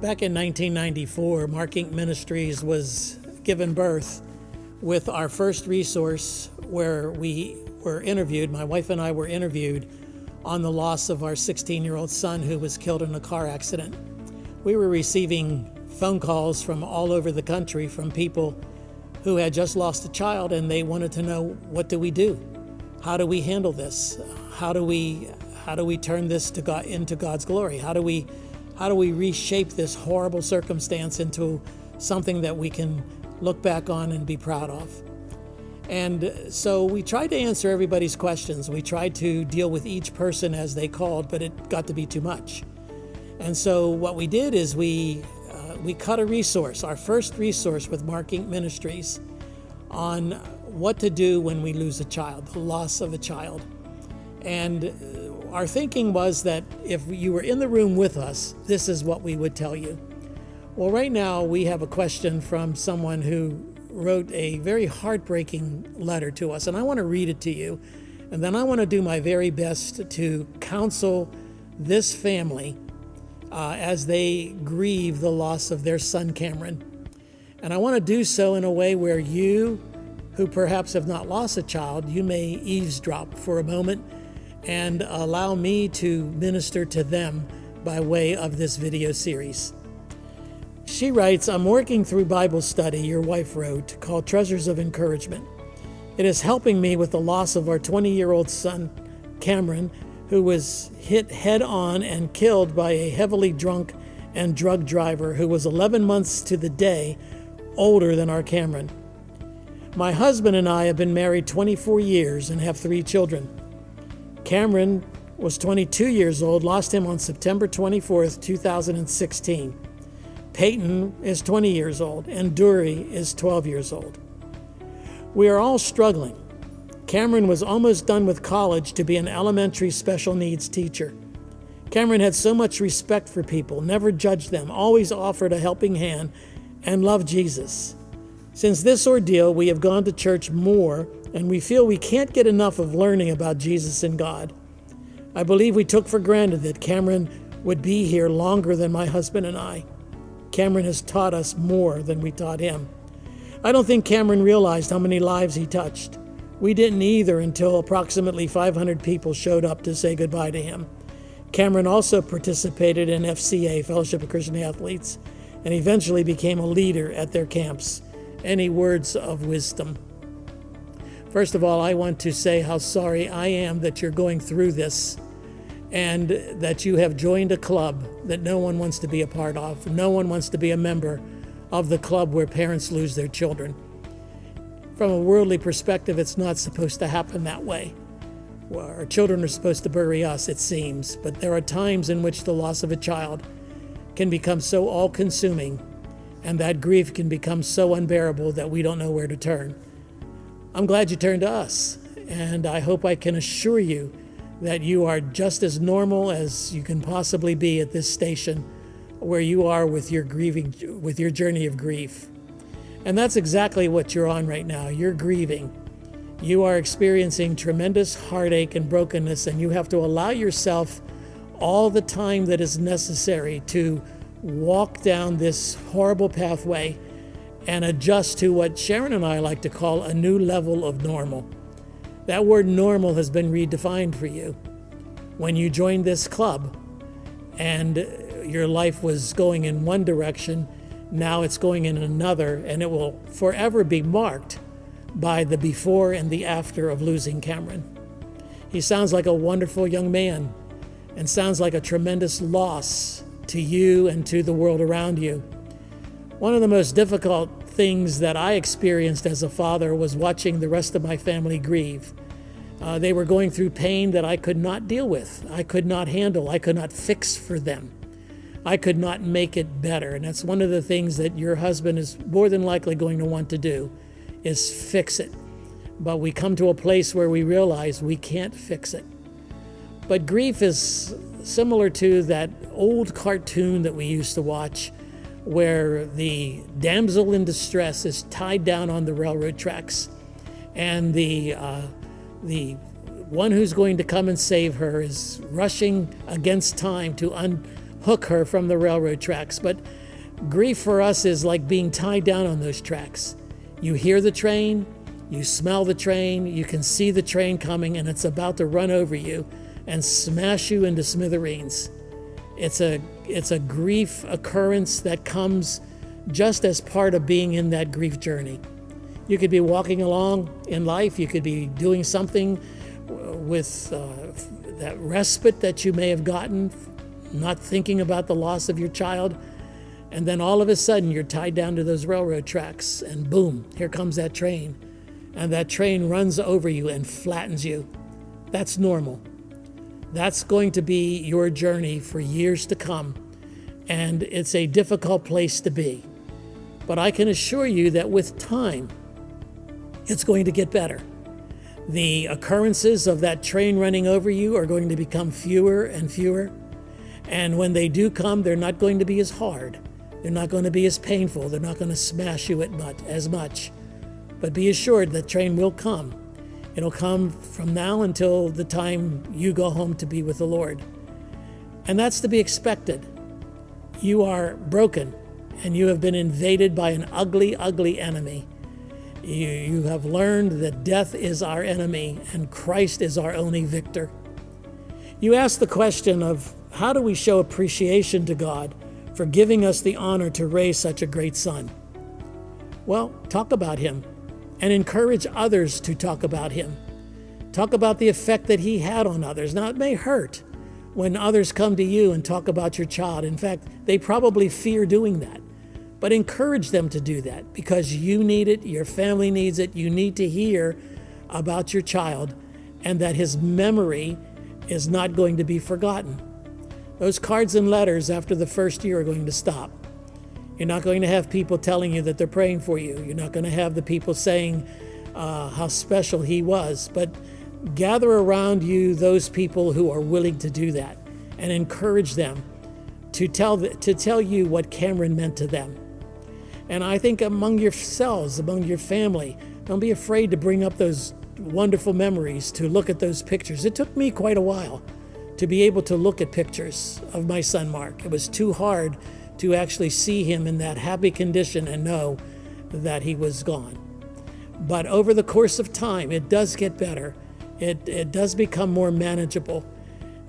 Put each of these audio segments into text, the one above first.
Back in 1994, Mark Inc. Ministries was given birth with our first resource where we were interviewed, my wife and I were interviewed on the loss of our 16-year-old son who was killed in a car accident. We were receiving phone calls from all over the country from people who had just lost a child, and they wanted to know, what do we do? How do we handle this? How do we turn this to God, into God's glory? How do we reshape this horrible circumstance into something that we can look back on and be proud of? And so we tried to answer everybody's questions. We tried to deal with each person as they called, but it got to be too much. And so what we did is we cut a resource, our first resource with Mark Inc. Ministries, on what to do when we lose a child, the loss of a child. And our thinking was that if you were in the room with us, this is what we would tell you. Well, right now we have a question from someone who wrote a very heartbreaking letter to us, and I want to read it to you. And then I want to do my very best to counsel this family as they grieve the loss of their son, Cameron. And I want to do so in a way where you, who perhaps have not lost a child, you may eavesdrop for a moment and allow me to minister to them by way of this video series. She writes, I'm working through Bible study, your wife wrote, called Treasures of Encouragement. It is helping me with the loss of our 20-year-old son, Cameron, who was hit head-on and killed by a heavily drunk and drug driver who was 11 months to the day older than our Cameron. My husband and I have been married 24 years and have 3 children. Cameron was 22 years old, lost him on September 24th, 2016. Peyton is 20 years old, and Dori is 12 years old. We are all struggling. Cameron was almost done with college to be an elementary special needs teacher. Cameron had so much respect for people, never judged them, always offered a helping hand, and loved Jesus. Since this ordeal, we have gone to church more, and we feel we can't get enough of learning about Jesus and God. I believe we took for granted that Cameron would be here longer than my husband and I. Cameron has taught us more than we taught him. I don't think Cameron realized how many lives he touched. We didn't either until approximately 500 people showed up to say goodbye to him. Cameron also participated in FCA, Fellowship of Christian Athletes, and eventually became a leader at their camps. Any words of wisdom? First of all, I want to say how sorry I am that you're going through this and that you have joined a club that no one wants to be a part of. No one wants to be a member of the club where parents lose their children. From a worldly perspective, it's not supposed to happen that way. Well, our children are supposed to bury us, it seems, but there are times in which the loss of a child can become so all-consuming, and that grief can become so unbearable that we don't know where to turn. I'm glad you turned to us, and I hope I can assure you that you are just as normal as you can possibly be at this station where you are with your grieving, with your journey of grief. And that's exactly what you're on right now. You're grieving. You are experiencing tremendous heartache and brokenness, and you have to allow yourself all the time that is necessary to walk down this horrible pathway and adjust to what Sharon and I like to call a new level of normal. That word normal has been redefined for you. When you joined this club and your life was going in one direction, now it's going in another, and it will forever be marked by the before and the after of losing Cameron. He sounds like a wonderful young man and sounds like a tremendous loss to you and to the world around you. One of the most difficult things that I experienced as a father was watching the rest of my family grieve. They were going through pain that I could not deal with. I could not handle. I could not fix for them. I could not make it better. And that's one of the things that your husband is more than likely going to want to do, is fix it. But we come to a place where we realize we can't fix it. But grief is similar to that old cartoon that we used to watch, where the damsel in distress is tied down on the railroad tracks, and the one who's going to come and save her is rushing against time to hook her from the railroad tracks. But grief for us is like being tied down on those tracks. You hear the train, you smell the train, you can see the train coming, and it's about to run over you and smash you into smithereens. It's a grief occurrence that comes just as part of being in that grief journey. You could be walking along in life, you could be doing something with that respite that you may have gotten, not thinking about the loss of your child, and then all of a sudden you're tied down to those railroad tracks, and boom, here comes that train, and that train runs over you and flattens you. That's normal. That's going to be your journey for years to come, and it's a difficult place to be. But I can assure you that with time, it's going to get better. The occurrences of that train running over you are going to become fewer and fewer, and when they do come, they're not going to be as hard. They're not going to be as painful. They're not going to smash you as much. But be assured that train will come. It'll come from now until the time you go home to be with the Lord. And that's to be expected. You are broken, and you have been invaded by an ugly, ugly enemy. You have learned that death is our enemy, and Christ is our only victor. You ask the question of, how do we show appreciation to God for giving us the honor to raise such a great son? Well, talk about him and encourage others to talk about him. Talk about the effect that he had on others. Now, it may hurt when others come to you and talk about your child. In fact, they probably fear doing that. But encourage them to do that because you need it, your family needs it. You need to hear about your child and that his memory is not going to be forgotten. Those cards and letters after the first year are going to stop. You're not going to have people telling you that they're praying for you. You're not going to have the people saying how special he was. But gather around you those people who are willing to do that and encourage them to tell you what Cameron meant to them. And I think among yourselves, among your family, don't be afraid to bring up those wonderful memories, to look at those pictures. It took me quite a while to be able to look at pictures of my son Mark. It was too hard to actually see him in that happy condition and know that he was gone. But over the course of time, it does get better. It does become more manageable.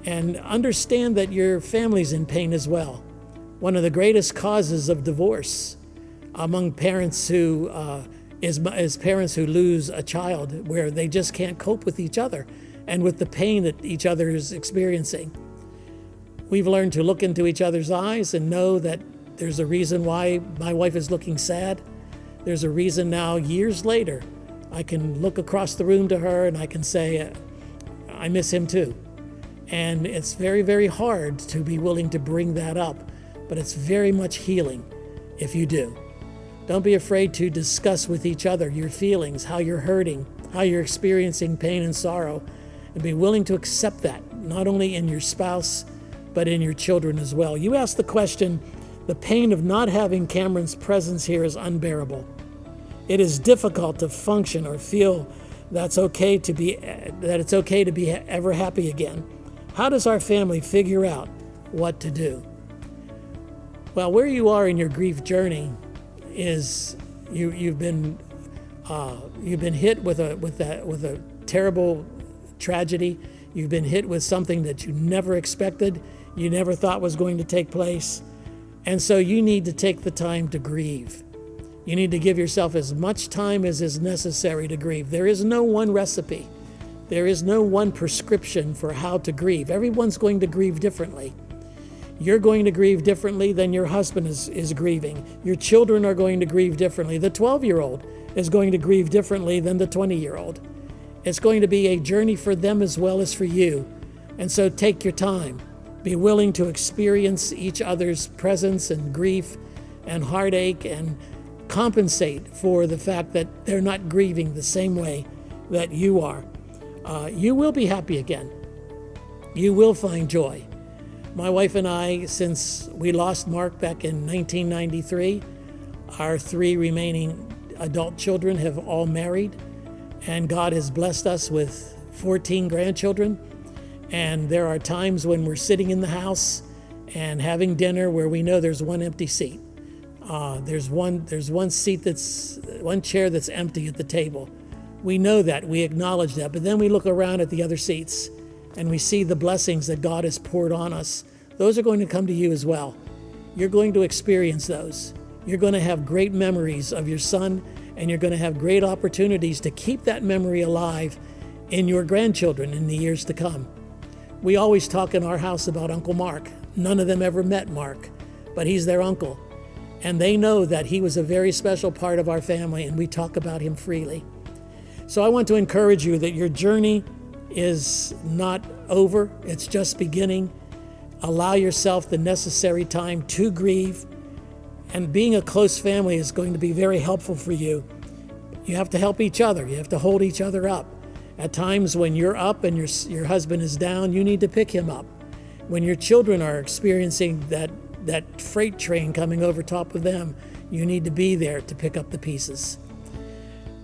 And understand that your family's in pain as well. One of the greatest causes of divorce among parents who is parents who lose a child, where they just can't cope with each other and with the pain that each other is experiencing. We've learned to look into each other's eyes and know that there's a reason why my wife is looking sad. There's a reason now, years later, I can look across the room to her and I can say, I miss him too. And it's very, very hard to be willing to bring that up, but it's very much healing if you do. Don't be afraid to discuss with each other your feelings, how you're hurting, how you're experiencing pain and sorrow, and be willing to accept that, not only in your spouse, but in your children as well. You asked the question, the pain of not having Cameron's presence here is unbearable. It is difficult to function or feel that it's okay to be ever happy again. How does our family figure out what to do? Well, where you are in your grief journey is you've been hit with a terrible tragedy. You've been hit with something that you never expected, you never thought was going to take place. And so you need to take the time to grieve. You need to give yourself as much time as is necessary to grieve. There is no one recipe. There is no one prescription for how to grieve. Everyone's going to grieve differently. You're going to grieve differently than your husband is grieving. Your children are going to grieve differently. The 12-year-old is going to grieve differently than the 20-year-old. It's going to be a journey for them as well as for you. And so take your time. Be willing to experience each other's presence and grief and heartache and compensate for the fact that they're not grieving the same way that you are. You will be happy again. You will find joy. My wife and I, since we lost Mark back in 1993, our 3 remaining adult children have all married, and God has blessed us with 14 grandchildren. And there are times when we're sitting in the house and having dinner where we know there's one empty seat. There's one chair that's empty at the table. We know that, we acknowledge that, but then we look around at the other seats and we see the blessings that God has poured on us. Those are going to come to you as well. You're going to experience those. You're going to have great memories of your son, and you're going to have great opportunities to keep that memory alive in your grandchildren in the years to come. We always talk in our house about Uncle Mark. None of them ever met Mark, but he's their uncle. And they know that he was a very special part of our family, and we talk about him freely. So I want to encourage you that your journey is not over, it's just beginning. Allow yourself the necessary time to grieve, and being a close family is going to be very helpful for you. You have to help each other, you have to hold each other up. At times when you're up and your husband is down, you need to pick him up. When your children are experiencing that freight train coming over top of them, you need to be there to pick up the pieces.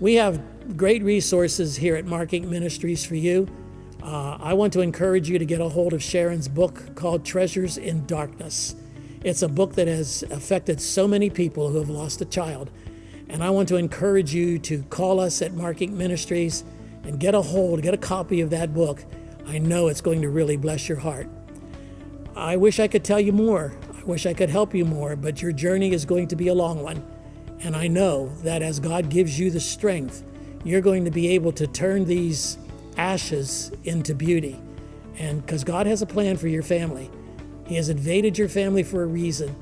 We have great resources here at Marking Ministries for you. I want to encourage you to get a hold of Sharon's book called Treasures in Darkness. It's a book that has affected so many people who have lost a child. And I want to encourage you to call us at Marking Ministries and get a copy of that book. I know it's going to really bless your heart. I wish I could tell you more. I wish I could help you more, but your journey is going to be a long one. And I know that as God gives you the strength, you're going to be able to turn these ashes into beauty. And because God has a plan for your family. He has invaded your family for a reason.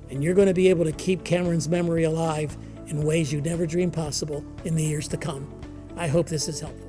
And you're going to be able to keep Cameron's memory alive in ways you never dreamed possible in the years to come. I hope this is helpful.